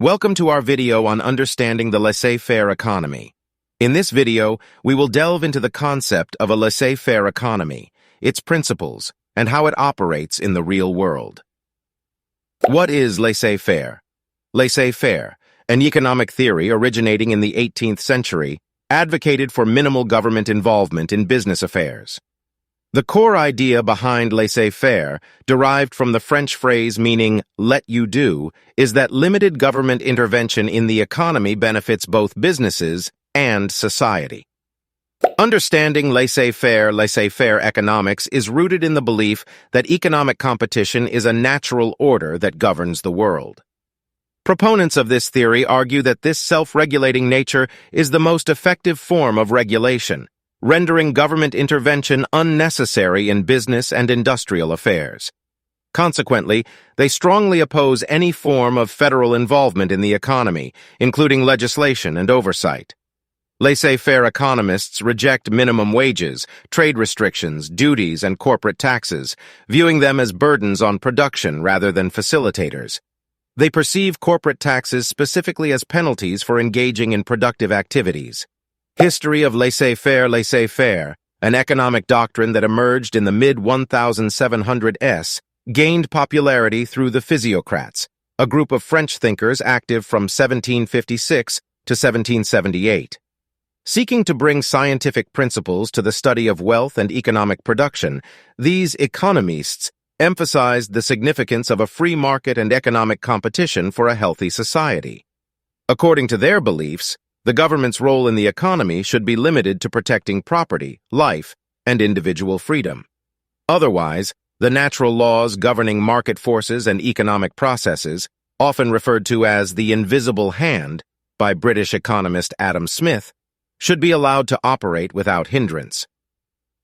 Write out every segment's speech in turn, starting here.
Welcome to our video on understanding the laissez-faire economy. In this video, we will delve into the concept of a laissez-faire economy, its principles, and how it operates in the real world. What is laissez-faire? Laissez-faire, an economic theory originating in the 18th century, advocated for minimal government involvement in business affairs. The core idea behind laissez-faire, derived from the French phrase meaning "let you do," is that limited government intervention in the economy benefits both businesses and society. Understanding laissez-faire economics is rooted in the belief that economic competition is a natural order that governs the world. Proponents of this theory argue that this self-regulating nature is the most effective form of regulation, rendering government intervention unnecessary in business and industrial affairs. Consequently, they strongly oppose any form of federal involvement in the economy, including legislation and oversight. Laissez-faire economists reject minimum wages, trade restrictions, duties, and corporate taxes, viewing them as burdens on production rather than facilitators. They perceive corporate taxes specifically as penalties for engaging in productive activities. History of laissez-faire, an economic doctrine that emerged in the mid-1700s, gained popularity through the physiocrats, a group of French thinkers active from 1756 to 1778. Seeking to bring scientific principles to the study of wealth and economic production, these economists emphasized the significance of a free market and economic competition for a healthy society. According to their beliefs, the government's role in the economy should be limited to protecting property, life, and individual freedom. Otherwise, the natural laws governing market forces and economic processes, often referred to as the invisible hand by British economist Adam Smith, should be allowed to operate without hindrance.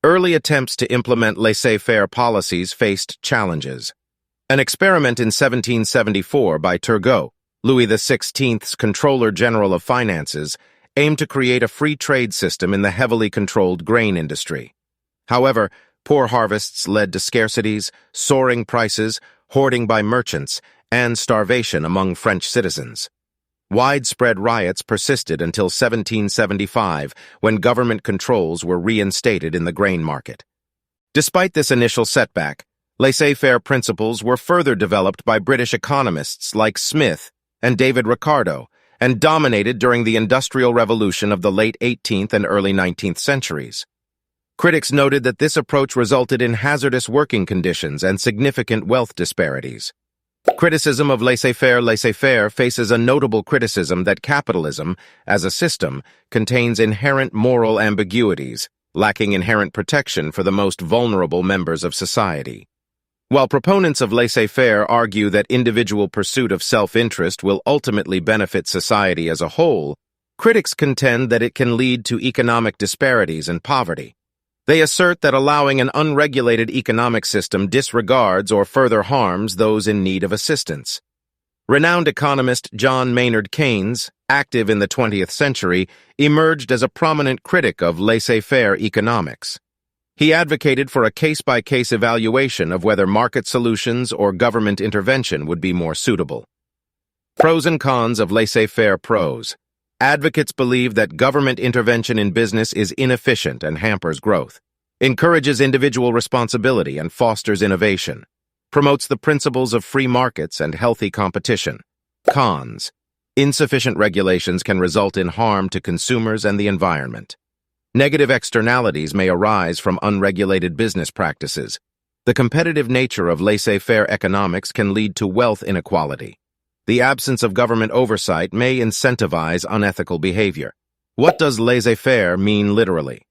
Early attempts to implement laissez-faire policies faced challenges. An experiment in 1774 by Turgot, Louis XVI's Controller General of Finances, aimed to create a free trade system in the heavily controlled grain industry. However, poor harvests led to scarcities, soaring prices, hoarding by merchants, and starvation among French citizens. Widespread riots persisted until 1775, when government controls were reinstated in the grain market. Despite this initial setback, laissez-faire principles were further developed by British economists like Smith and David Ricardo, and dominated during the Industrial Revolution of the late 18th and early 19th centuries. Critics noted that this approach resulted in hazardous working conditions and significant wealth disparities. Criticism of laissez-faire faces a notable criticism that capitalism, as a system, contains inherent moral ambiguities, lacking inherent protection for the most vulnerable members of society. While proponents of laissez-faire argue that individual pursuit of self-interest will ultimately benefit society as a whole, critics contend that it can lead to economic disparities and poverty. They assert that allowing an unregulated economic system disregards or further harms those in need of assistance. Renowned economist John Maynard Keynes, active in the 20th century, emerged as a prominent critic of laissez-faire economics. He advocated for a case-by-case evaluation of whether market solutions or government intervention would be more suitable. Pros and cons of laissez-faire. Pros. Advocates believe that government intervention in business is inefficient and hampers growth, encourages individual responsibility and fosters innovation, promotes the principles of free markets and healthy competition. Cons. Insufficient regulations can result in harm to consumers and the environment. Negative externalities may arise from unregulated business practices. The competitive nature of laissez-faire economics can lead to wealth inequality. The absence of government oversight may incentivize unethical behavior. What does laissez-faire mean literally?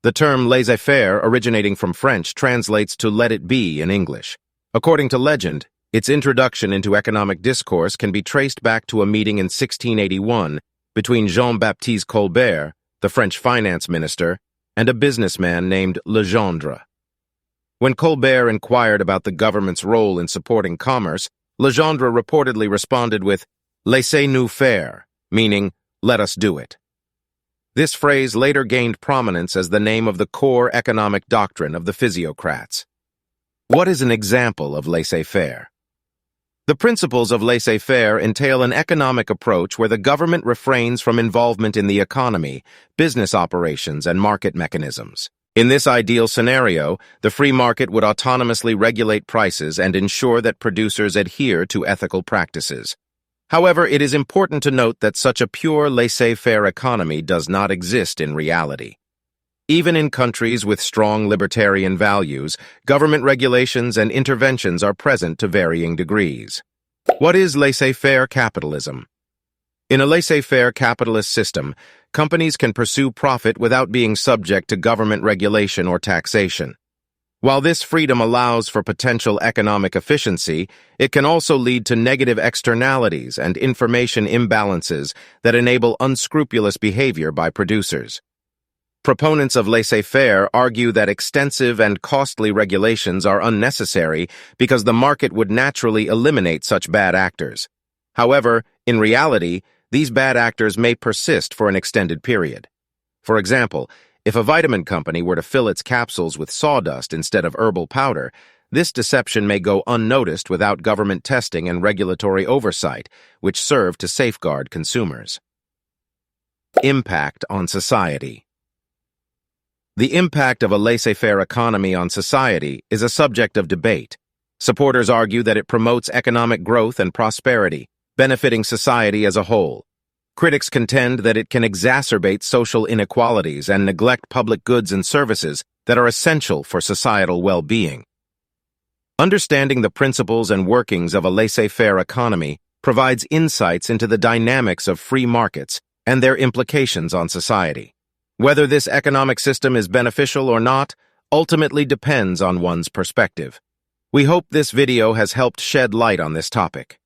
The term laissez-faire, originating from French, translates to let it be in English. According to legend, its introduction into economic discourse can be traced back to a meeting in 1681 between Jean-Baptiste Colbert, the French finance minister, and a businessman named Legendre. When Colbert inquired about the government's role in supporting commerce, Legendre reportedly responded with, "Laissez-nous faire," meaning, "let us do it." This phrase later gained prominence as the name of the core economic doctrine of the physiocrats. What is an example of laissez-faire? The principles of laissez-faire entail an economic approach where the government refrains from involvement in the economy, business operations, and market mechanisms. In this ideal scenario, the free market would autonomously regulate prices and ensure that producers adhere to ethical practices. However, it is important to note that such a pure laissez-faire economy does not exist in reality. Even in countries with strong libertarian values, government regulations and interventions are present to varying degrees. What is laissez-faire capitalism? In a laissez-faire capitalist system, companies can pursue profit without being subject to government regulation or taxation. While this freedom allows for potential economic efficiency, it can also lead to negative externalities and information imbalances that enable unscrupulous behavior by producers. Proponents of laissez-faire argue that extensive and costly regulations are unnecessary because the market would naturally eliminate such bad actors. However, in reality, these bad actors may persist for an extended period. For example, if a vitamin company were to fill its capsules with sawdust instead of herbal powder, this deception may go unnoticed without government testing and regulatory oversight, which serve to safeguard consumers. Impact on society. The impact of a laissez-faire economy on society is a subject of debate. Supporters argue that it promotes economic growth and prosperity, benefiting society as a whole. Critics contend that it can exacerbate social inequalities and neglect public goods and services that are essential for societal well-being. Understanding the principles and workings of a laissez-faire economy provides insights into the dynamics of free markets and their implications on society. Whether this economic system is beneficial or not ultimately depends on one's perspective. We hope this video has helped shed light on this topic.